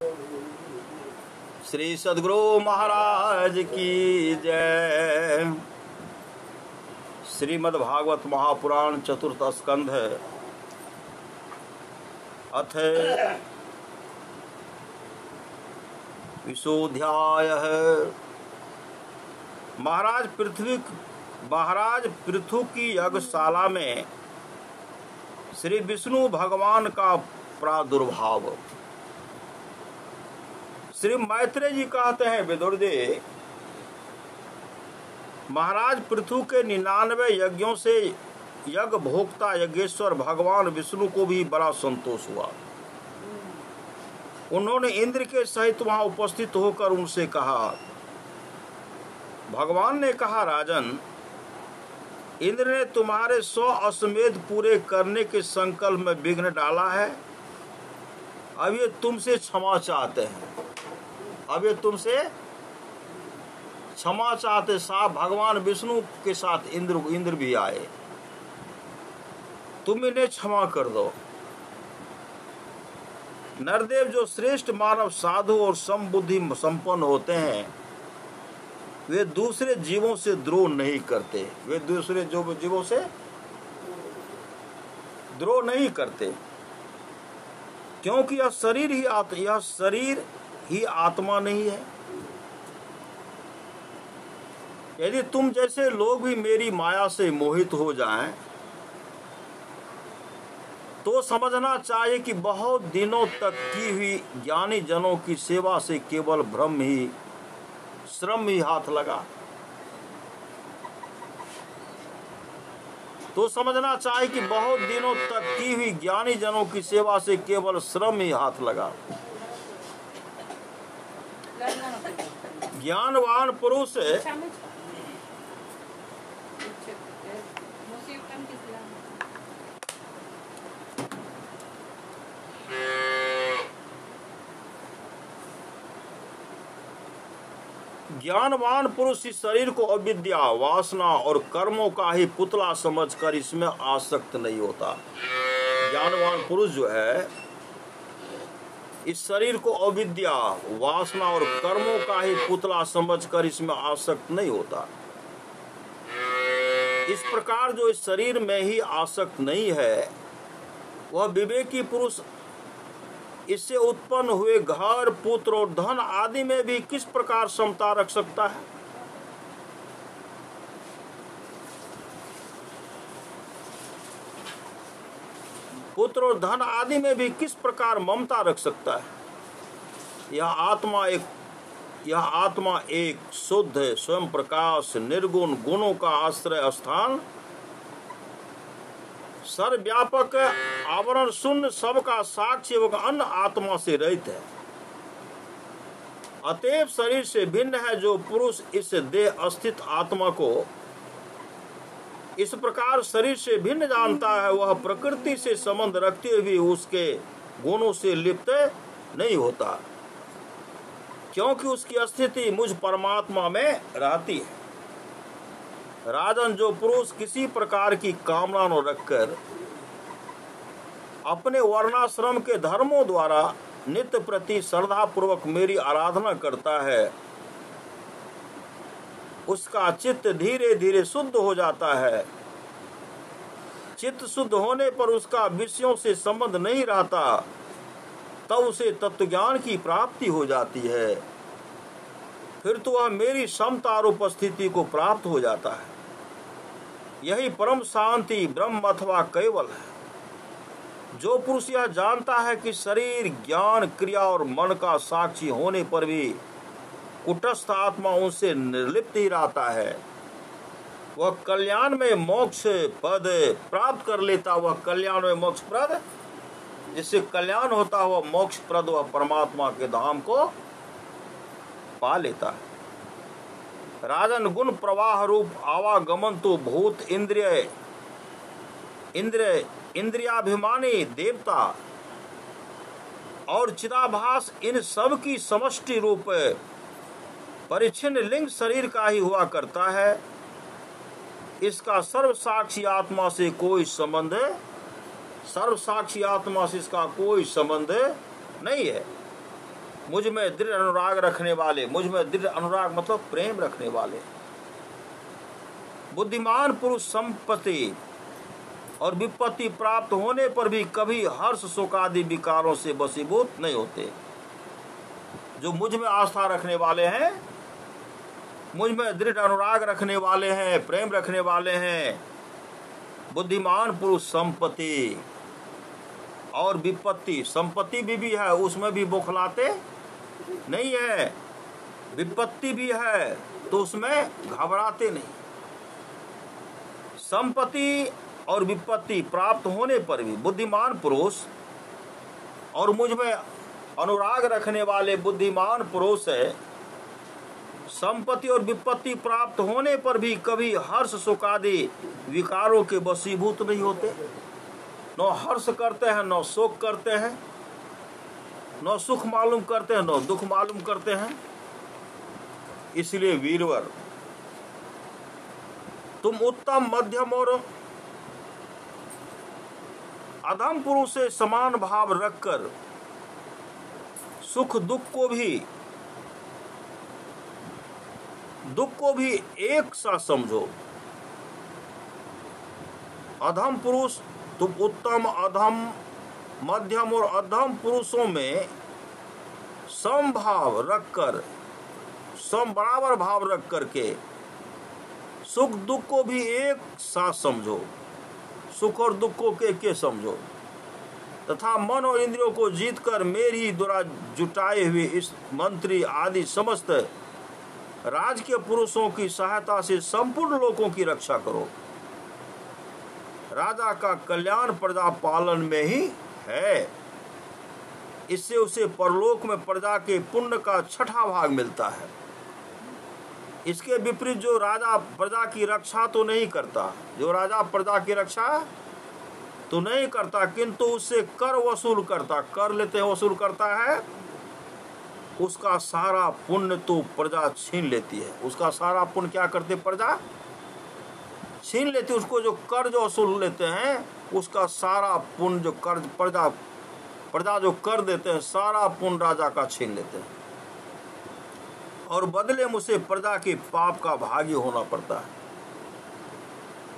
श्री सद्गुरु महाराज की जय। श्रीमद्भागवत महापुराण चतुर्थ स्कंध अथ विशोऽध्यायः। महाराज पृथु की यज्ञशाला में श्री विष्णु भगवान का प्रादुर्भाव। श्री मैत्रेय जी कहते हैं, विदुर जी, महाराज पृथु के 99 यज्ञों से यज्ञ भोक्ता यज्ञेश्वर भगवान विष्णु को भी बड़ा संतोष हुआ। उन्होंने इंद्र के सहित वहां उपस्थित होकर उनसे कहा। भगवान ने कहा, राजन, इंद्र ने तुम्हारे 100 अश्वमेध पूरे करने के संकल्प में विघ्न डाला है। अब ये तुमसे क्षमा चाहते हैं। साहब भगवान विष्णु के साथ इंद्र भी आए। तुम इन्हें क्षमा कर दो। नरदेव जो श्रेष्ठ मानव साधु और समबुद्धि संपन्न होते हैं, वे दूसरे जीवों से द्रोह नहीं करते। क्योंकि यह शरीर ही आत्मा नहीं है। यदि तुम जैसे लोग भी मेरी माया से मोहित हो जाएं, तो समझना चाहिए कि बहुत दिनों तक की हुई ज्ञानी जनों की सेवा से केवल श्रम ही हाथ लगा। ज्ञानवान पुरुष इस शरीर को अविद्या, वासना और कर्मों का ही पुतला समझकर इसमें आसक्त नहीं होता। ज्ञानवान पुरुष जो है, इस शरीर को अविद्या, वासना और कर्मों का ही पुतला समझकर इसमें आसक्त नहीं होता। इस प्रकार जो इस शरीर में ही आसक्त नहीं है, वह विवेकी पुरुष इससे उत्पन्न हुए घर, पुत्र और धन आदि में भी किस प्रकार समता रख सकता है? पुत्र और धन आदि में भी किस प्रकार ममता रख सकता है? यह आत्मा एक शुद्ध स्वयं प्रकाश निर्गुण गुणों का आश्रय स्थान, सर्वव्यापक आवरण शून्य सबका साक्षी एवं अन्य आत्मा से रहित है। अतएव शरीर से भिन्न है। जो पुरुष इस देह स्थित आत्मा को इस प्रकार शरीर से भिन्न जानता है, वह प्रकृति से संबंध रखते हुए उसके गुणों से लिप्त नहीं होता, क्योंकि उसकी स्थिति मुझ परमात्मा में रहती है। राजन, जो पुरुष किसी प्रकार की कामना न रखकर अपने वर्णाश्रम के धर्मों द्वारा नित्य प्रति श्रद्धा पूर्वक मेरी आराधना करता है, उसका चित्त धीरे धीरे शुद्ध हो जाता है। चित्त शुद्ध होने पर उसका विषयों से संबंध नहीं रहता, तब उसे तत्वज्ञान की प्राप्ति हो जाती है। फिर तो वह मेरी समता और उपस्थिति को प्राप्त हो जाता है। यही परम शांति ब्रह्म अथवा केवल है। जो पुरुष यह जानता है कि शरीर, ज्ञान, क्रिया और मन का साक्षी होने पर भी कुटस्थ आत्मा उनसे निर्लिप्त ही रहता है, वह कल्याण में मोक्ष पद प्राप्त कर लेता। वह कल्याण में मोक्ष प्रद, जिससे कल्याण होता हुआ मोक्ष प्रद, वह परमात्मा के धाम को पा लेता है। राजन, गुण प्रवाह रूप आवागमन तो भूत इंद्रियाभिमानी देवता और चिदाभास, इन सब की समष्टि रूप परिच्छिन्न लिंग शरीर का ही हुआ करता है। इसका सर्वसाक्षी आत्मा से कोई संबंध नहीं है। मुझ में दृढ़ अनुराग रखने वाले, मुझ में दृढ़ अनुराग मतलब प्रेम रखने वाले। बुद्धिमान पुरुष संपत्ति और विपत्ति प्राप्त होने पर भी कभी हर्ष शोक आदि विकारों से वशीभूत नहीं होते। जो मुझ में आस्था रखने वाले हैं, मुझ में दृढ़ अनुराग रखने वाले हैं, प्रेम रखने वाले हैं, बुद्धिमान पुरुष संपत्ति और विपत्ति, संपत्ति भी है उसमें भी बौखलाते नहीं है, विपत्ति भी है तो उसमें घबराते नहीं। संपत्ति और विपत्ति प्राप्त होने पर भी बुद्धिमान पुरुष और मुझ में अनुराग रखने वाले बुद्धिमान पुरुष है, संपत्ति और विपत्ति प्राप्त होने पर भी कभी हर्ष शोक आदि विकारों के वशीभूत नहीं होते। न हर्ष करते हैं, न शोक करते हैं, न सुख मालूम करते हैं, न दुख मालूम करते हैं। इसलिए वीरवर, तुम उत्तम, मध्यम और अधम पुरुष से समान भाव रखकर सुख दुख को भी एक सा समझो। अधम पुरुष, तुम उत्तम, अधम, मध्यम और अधम पुरुषों में समभाव रखकर, सम बराबर भाव रख करके सुख दुख को भी एक साथ समझो। सुख और दुख को के समझो तथा मन और इंद्रियों को जीतकर मेरी द्वारा जुटाए हुए इस मंत्री आदि समस्त राजकीय पुरुषों की सहायता से संपूर्ण लोगों की रक्षा करो। राजा का कल्याण प्रजा पालन में ही है। इससे उसे परलोक में प्रजा के पुण्य का 6वां भाग मिलता है। इसके विपरीत जो राजा प्रजा की रक्षा तो नहीं करता, जो राजा प्रजा की रक्षा तो नहीं करता किंतु उससे कर वसूल करता, कर लेते हैं वसूल करता है, उसका सारा पुण्य तो प्रजा छीन लेती है। उसका सारा पुण्य क्या करते, प्रजा छीन लेती है। उसको जो कर जो वसूल लेते हैं उसका सारा पुण्य जो कर्ज प्रजा जो कर देते हैं सारा पुण्य राजा का छीन लेते हैं और बदले में उसे प्रजा के पाप का भागी होना पड़ता है।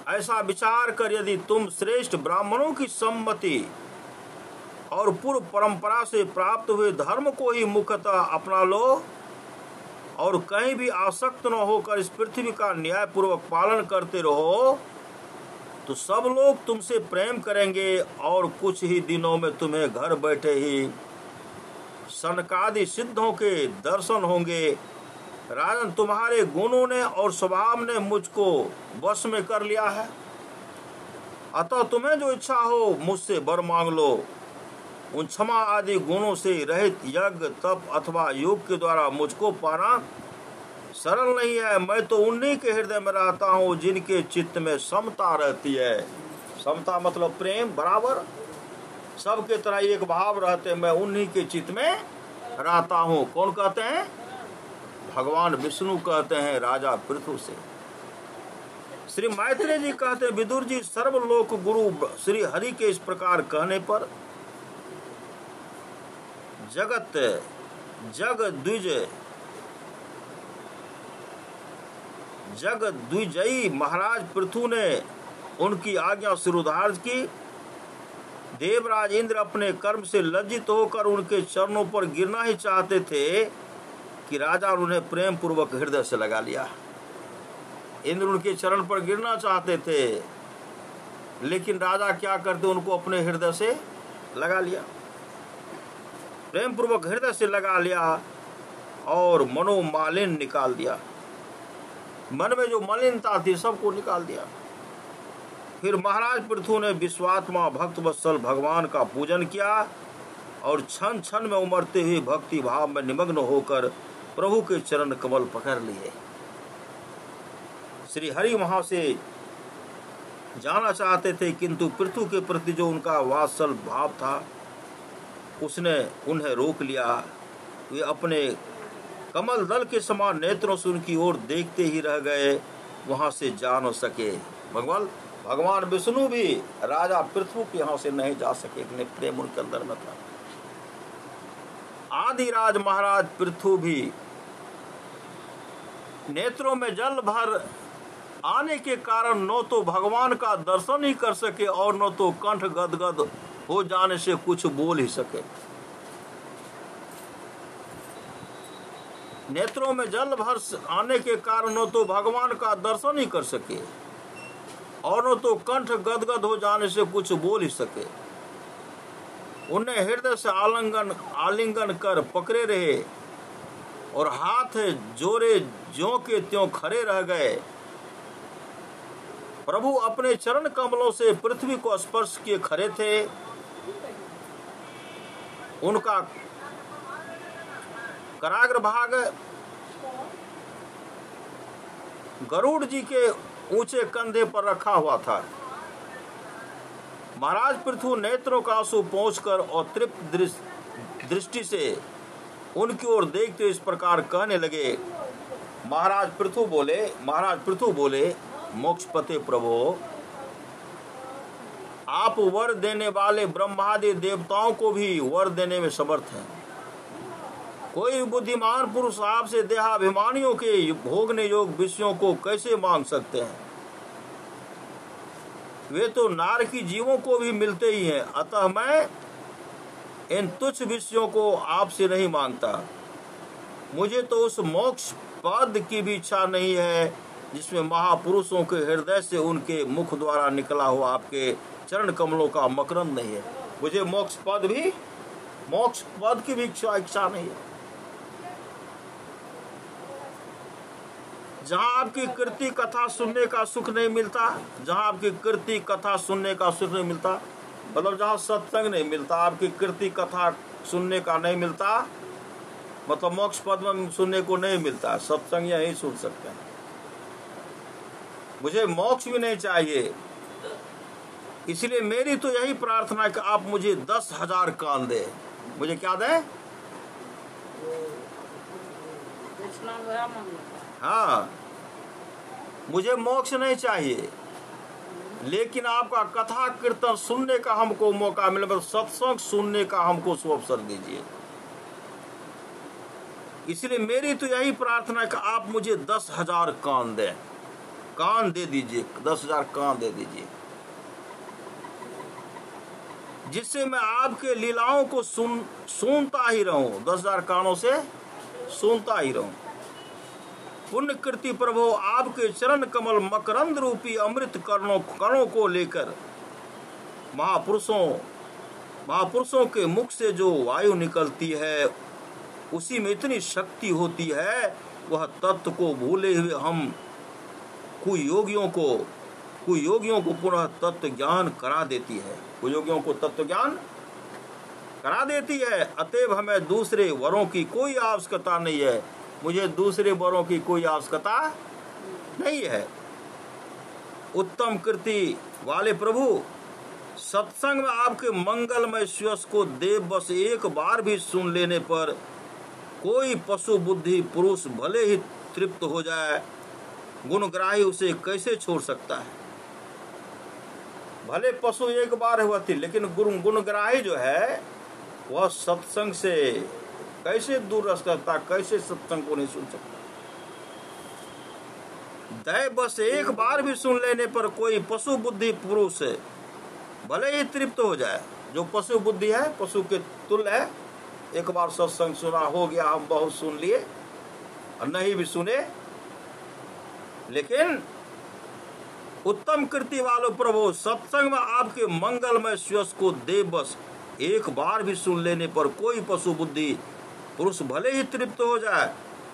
ऐसा विचार कर यदि तुम श्रेष्ठ ब्राह्मणों की सम्मति और पूर्व परंपरा से प्राप्त हुए धर्म को ही मुख्यतः अपना लो और कहीं भी आसक्त न होकर इस पृथ्वी का न्यायपूर्वक पालन करते रहो तो सब लोग तुमसे प्रेम करेंगे और कुछ ही दिनों में तुम्हें घर बैठे ही सनकादि सिद्धों के दर्शन होंगे। राजन, तुम्हारे गुणों ने और स्वभाव ने मुझको वश में कर लिया है, अतः तुम्हें जो इच्छा हो मुझसे वर मांग लो। उन क्षमा आदि गुणों से रहित यज्ञ तप अथवा योग के द्वारा मुझको पाना सरल नहीं है। मैं तो उन्हीं के हृदय में रहता हूँ जिनके चित्त में समता रहती है। समता मतलब प्रेम, बराबर सबके तरह एक भाव रहते, मैं उन्हीं के चित्त में रहता हूँ। कौन कहते हैं? भगवान विष्णु कहते हैं राजा पृथु से। श्री मैत्रेय जी कहते हैं, विदुर जी, सर्वलोक गुरु श्री हरि के इस प्रकार कहने पर जग द्विजयी महाराज पृथु ने उनकी आज्ञा शिरोधार्य की। देवराज इंद्र अपने कर्म से लज्जित होकर उनके चरणों पर गिरना ही चाहते थे कि राजा उन्हें प्रेम पूर्वक हृदय से लगा लिया। इंद्र उनके चरण पर गिरना चाहते थे लेकिन राजा क्या करते, उनको अपने हृदय से लगा लिया, प्रेम पूर्वक हृदय से लगा लिया और मनोमालिन्य निकाल दिया। मन में जो मलिनता थी सबको निकाल दिया। फिर महाराज पृथु ने विश्वात्मा भक्त वत्सल भगवान का पूजन किया और क्षण क्षण में उमड़ते हुए भक्ति भाव में निमग्न होकर प्रभु के चरण कमल पकड़ लिए। श्री हरि वहां से जाना चाहते थे किंतु पृथु के प्रति जो उनका वात्सल भाव था उसने उन्हें रोक लिया। वे अपने कमल दल के समान नेत्रों से उनकी ओर देखते ही रह गए, वहां से जा न सके। भगवान विष्णु भी राजा पृथु के यहाँ से नहीं जा सके, इतने प्रेम उनके अंदर में था। आदिराज महाराज पृथु भी नेत्रों में जल भर आने के कारण न तो भगवान का दर्शन ही कर सके और न तो कंठ गदगद हो जाने से कुछ बोल ही सके। नेत्रों में जल भर आने के कारण न तो भगवान का दर्शन ही कर सके और न तो कंठ गदगद हो जाने से कुछ बोल ही सके। उन्हें हृदय से आलिंगन कर पकड़े रहे और हाथ जोड़े ज्यों के त्यों खड़े रह गए। प्रभु अपने चरण कमलों से पृथ्वी को स्पर्श किए खड़े थे। उनका कराग्र भाग गरुड़ जी के ऊंचे कंधे पर रखा हुआ था। महाराज पृथु नेत्रों का आंसू पहुंचकर और तृप्त दृष्टि से उनकी ओर देखते इस प्रकार कहने लगे। महाराज पृथु बोले, मोक्षपते प्रभो, आप वर देने वाले ब्रह्मादि देवताओं को भी वर देने में समर्थ हैं। कोई बुद्धिमान पुरुष आपसे देहाभिमानियों के भोगने योग विषयों को कैसे मांग सकते हैं? वे तो नारकी जीवों को भी मिलते ही हैं। अतः मैं इन तुच्छ विषयों को आपसे नहीं मांगता। मुझे तो उस मोक्ष पद की भी इच्छा नहीं है जिसमें महापुरुषों के हृदय से उनके मुख द्वारा निकला हुआ आपके चरण कमलों का मकरंद नहीं है। मुझे मोक्ष पद की भी इच्छा नहीं है। जहां आपकी कीर्ति कथा सुनने का सुख नहीं मिलता, मतलब जहाँ सत्संग नहीं मिलता, आपकी कीर्ति कथा सुनने का नहीं मिलता, मतलब मोक्ष पद में सुनने को नहीं मिलता। सत्संग यही सुन सकते हैं। मुझे मोक्ष भी नहीं चाहिए, इसलिए मेरी तो यही प्रार्थना है कि आप मुझे 10,000 कान दे। मुझे क्या दे? हाँ, मुझे मोक्ष नहीं चाहिए, लेकिन आपका कथा कीर्तन सुनने का हमको मौका मिले, मतलब सत्संग सुनने का हमको अवसर दीजिए। इसलिए मेरी तो यही प्रार्थना है कि आप मुझे 10,000 कान दे दीजिए, 10,000 कान दे दीजिए, जिससे मैं आपके लीलाओं को सुनता ही रहूं, 10,000 कानों से सुनता ही रहूं। पुण्य कीर्ति प्रभु, आपके चरण कमल मकरंद रूपी अमृत कणों को लेकर महापुरुषों के मुख से जो वायु निकलती है उसी में इतनी शक्ति होती है, वह तत्व को भूले हुए हम कुयोगियों को पुनः तत्व ज्ञान करा देती है। कुयोगियों को तत्व ज्ञान करा देती है। अतएव हमें दूसरे वरों की कोई आवश्यकता नहीं है। मुझे दूसरे वरों की कोई आवश्यकता नहीं है। उत्तम कीर्ति वाले प्रभु, सत्संग में आपके मंगलमय श्वस को देव बस एक बार भी सुन लेने पर कोई पशु बुद्धि पुरुष भले ही तृप्त हो जाए, गुणग्राही उसे कैसे छोड़ सकता है? भले पशु एक बार हुआ थी, लेकिन गुणग्राही जो है वह सत्संग से कैसे दूर रह सकता, कैसे सत्संग को नहीं सुन सकता? दैव बस एक बार भी सुन लेने पर कोई पशु बुद्धि पुरुष भले ही तृप्त हो जाए। जो पशु बुद्धि है, पशु के तुल्य है, एक बार सत्संग सुना हो गया, हम बहुत सुन लिए, और नहीं भी सुने, लेकिन उत्तम कीर्ति वालों प्रभु, सत्संग में आपके मंगलमय श्वस को देव बस एक बार भी सुन लेने पर कोई पशु बुद्धि पुरुष भले ही तृप्त हो जाए,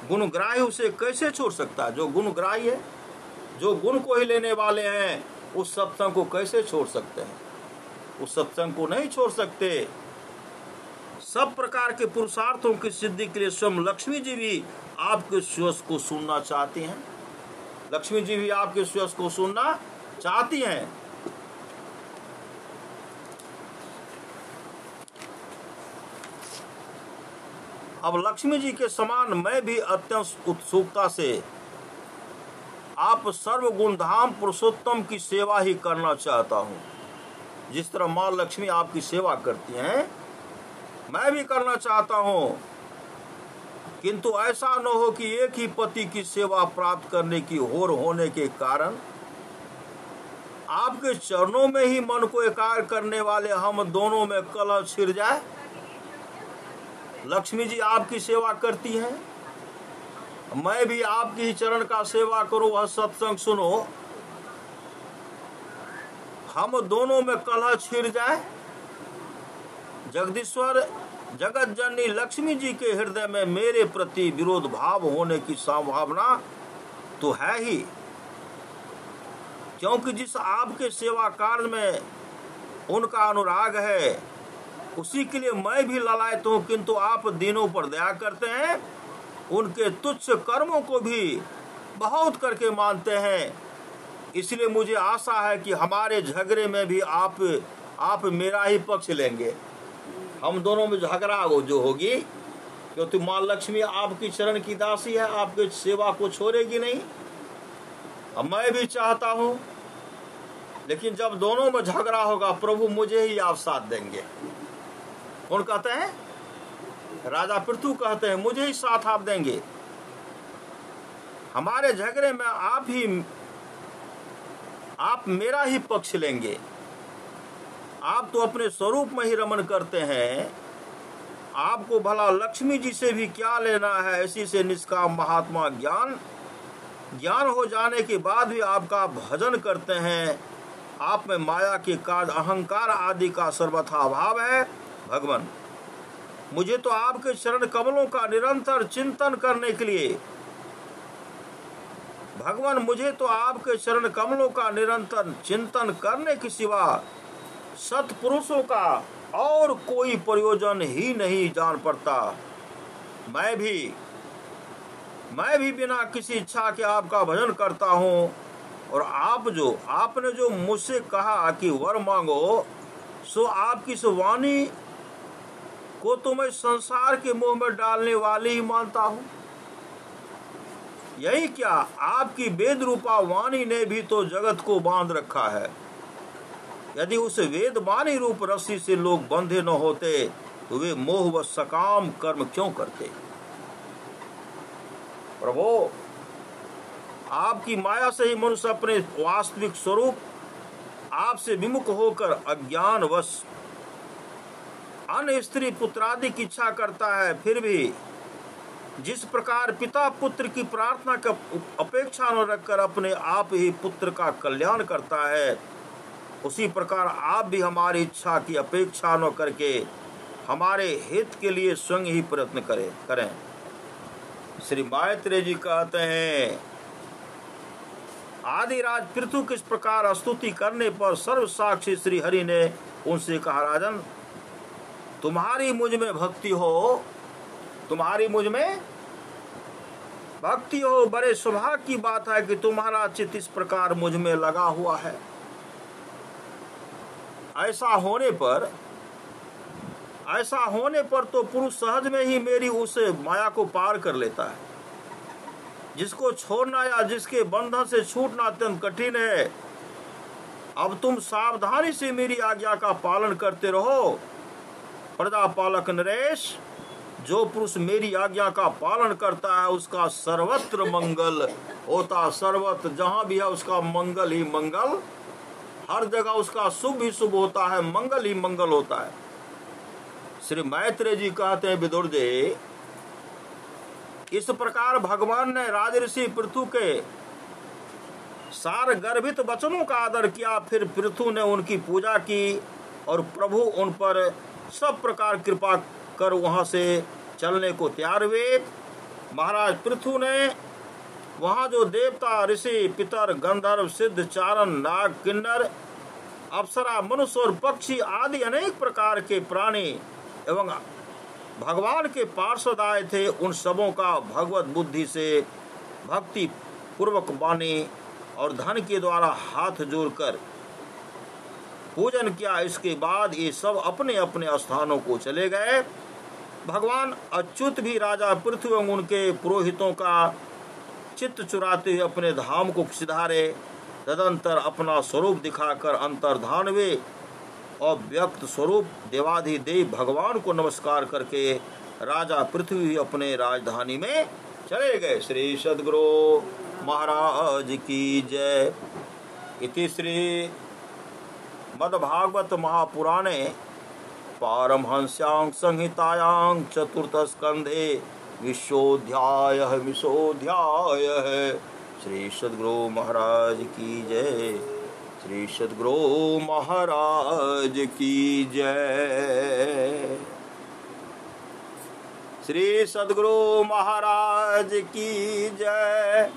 गुणग्राही उसे कैसे छोड़ सकता है? जो गुणग्राही है, जो गुण को ही लेने वाले हैं, उस सत्संग को कैसे छोड़ सकते हैं? उस सत्संग को नहीं छोड़ सकते। सब प्रकार के पुरुषार्थों की सिद्धि के लिए स्वयं लक्ष्मी जी भी आपके श्वस को सुनना चाहती हैं। लक्ष्मी जी भी आपके श्वस को सुनना चाहती हैं। अब लक्ष्मी जी के समान मैं भी अत्यंत उत्सुकता से आप सर्वगुण धाम पुरुषोत्तम की सेवा ही करना चाहता हूँ। जिस तरह माँ लक्ष्मी आपकी सेवा करती हैं, मैं भी करना चाहता हूँ, किंतु ऐसा न हो कि एक ही पति की सेवा प्राप्त करने की होर होने के कारण आपके चरणों में ही मन को एकाग्र करने वाले हम दोनों में कलह छिड़ जाए। लक्ष्मी जी आपकी सेवा करती हैं, मैं भी आपकी ही चरण का सेवा करूं, वह सत्संग सुनो, हम दोनों में कलह छिड़ जाए। जगदीश्वर जगत जननी लक्ष्मी जी के हृदय में मेरे प्रति विरोध भाव होने की संभावना तो है ही, क्योंकि जिस आपके सेवा कार्य में उनका अनुराग है उसी के लिए मैं भी ललायत हूँ, किंतु आप दीनों पर दया करते हैं, उनके तुच्छ कर्मों को भी बहुत करके मानते हैं। इसलिए मुझे आशा है कि हमारे झगड़े में भी आप मेरा ही पक्ष लेंगे। हम दोनों में झगड़ा जो होगी, क्योंकि माँ लक्ष्मी आपकी चरण की दासी है, आपके सेवा को छोड़ेगी नहीं। मैं भी चाहता हूँ, लेकिन जब दोनों में झगड़ा होगा प्रभु मुझे ही आप साथ देंगे। कौन कहते हैं? राजा पृथु कहते हैं मुझे ही साथ आप देंगे। हमारे झगड़े में आप मेरा ही पक्ष लेंगे। आप तो अपने स्वरूप में ही रमन करते हैं, आपको भला लक्ष्मी जी से भी क्या लेना है। ऐसी से निष्काम महात्मा ज्ञान हो जाने के बाद भी आपका भजन करते हैं। आप में माया के कार्य अहंकार आदि का सर्वथा अभाव है। भगवान मुझे तो आपके चरण कमलों का निरंतर चिंतन करने के लिए के सिवा सत्पुरुषों का और कोई प्रयोजन ही नहीं जान पड़ता। मैं भी बिना किसी इच्छा के आपका भजन करता हूँ, और आपने जो मुझसे कहा कि वर मांगो, सो आपकी इस वाणी को तो मैं संसार के मुंह में डालने वाली ही मानता हूँ। यही क्या, आपकी वेद रूपा वाणी ने भी तो जगत को बांध रखा है। यदि उस वेद वाणी रूप रस्सी से लोग बंधे न होते तो वे मोह व सकाम कर्म क्यों करते। प्रभु आपकी माया से ही मनुष्य अपने वास्तविक स्वरूप आपसे विमुख होकर अज्ञानवश अन्य स्त्री पुत्रादि की इच्छा करता है। फिर भी जिस प्रकार पिता पुत्र की प्रार्थना का अपेक्षा न रखकर अपने आप ही पुत्र का कल्याण करता है, उसी प्रकार आप भी हमारी इच्छा की अपेक्षा न करके हमारे हित के लिए स्वयं ही प्रयत्न करें। श्री मायत्रेय जी कहते हैं, आदिराज पृथु किस प्रकार स्तुति करने पर सर्व साक्षी श्री हरि ने उनसे कहा, राजन तुम्हारी मुझ में भक्ति हो, बड़े सौभाग्य की बात है कि तुम्हारा चित्त इस प्रकार मुझ में लगा हुआ है। ऐसा होने पर तो पुरुष सहज में ही मेरी उस माया को पार कर लेता है, जिसको छोड़ना या जिसके बंधन से छूटना अत्यंत कठिन है। अब तुम सावधानी से मेरी आज्ञा का पालन करते रहो। प्रजापालक नरेश, जो पुरुष मेरी आज्ञा का पालन करता है उसका सर्वत्र मंगल होता। सर्वत्र जहां भी है उसका मंगल ही मंगल, हर जगह उसका शुभ ही शुभ होता है, मंगल ही मंगल होता है। श्री मैत्रेय जी कहते हैं, विदुर जी, इस प्रकार भगवान ने राजऋषि पृथु के सार गर्भित वचनों का आदर किया। फिर पृथु ने उनकी पूजा की और प्रभु उन पर सब प्रकार कृपा कर वहां से चलने को तैयार हुए। महाराज पृथु ने वहां जो देवता, ऋषि, पितर, गंधर्व, सिद्ध, चारण, नाग, किन्नर, अप्सरा, मनुष्य और पक्षी आदि अनेक प्रकार के प्राणी एवं भगवान के पार्षद आए थे, उन सबों का भगवत बुद्धि से भक्ति पूर्वक वाणी और धन के द्वारा हाथ जोड़कर पूजन किया। इसके बाद ये सब अपने अपने स्थानों को चले गए। भगवान अच्युत भी राजा पृथु एवं उनके पुरोहितों का चित्त चुराते हुए अपने धाम को सिधारे। तदंतर अपना स्वरूप दिखाकर अंतर्धान हुए। अव्यक्त स्वरूप देवाधिदेव भगवान को नमस्कार करके राजा पृथ्वी अपने राजधानी में चले गए। श्री सद्गुरु महाराज की जय। इति श्री मद्भागवत महापुराणे पारमहंस्यां संहितायां चतुर्थ स्कंधे विशोध्यायः श्री सद्गुरु महाराज की जय। श्री सद्गुरु महाराज की जय। श्री सद्गुरु महाराज की जय।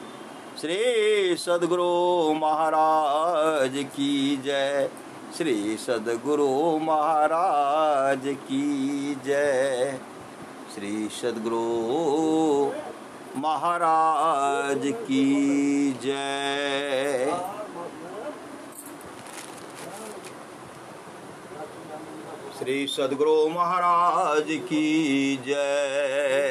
श्री सद्गुरु महाराज की जय। श्री सद्गुरु महाराज की जय। श्री सद्गुरु महाराज की जय। श्री सद्गुरु महाराज की जय।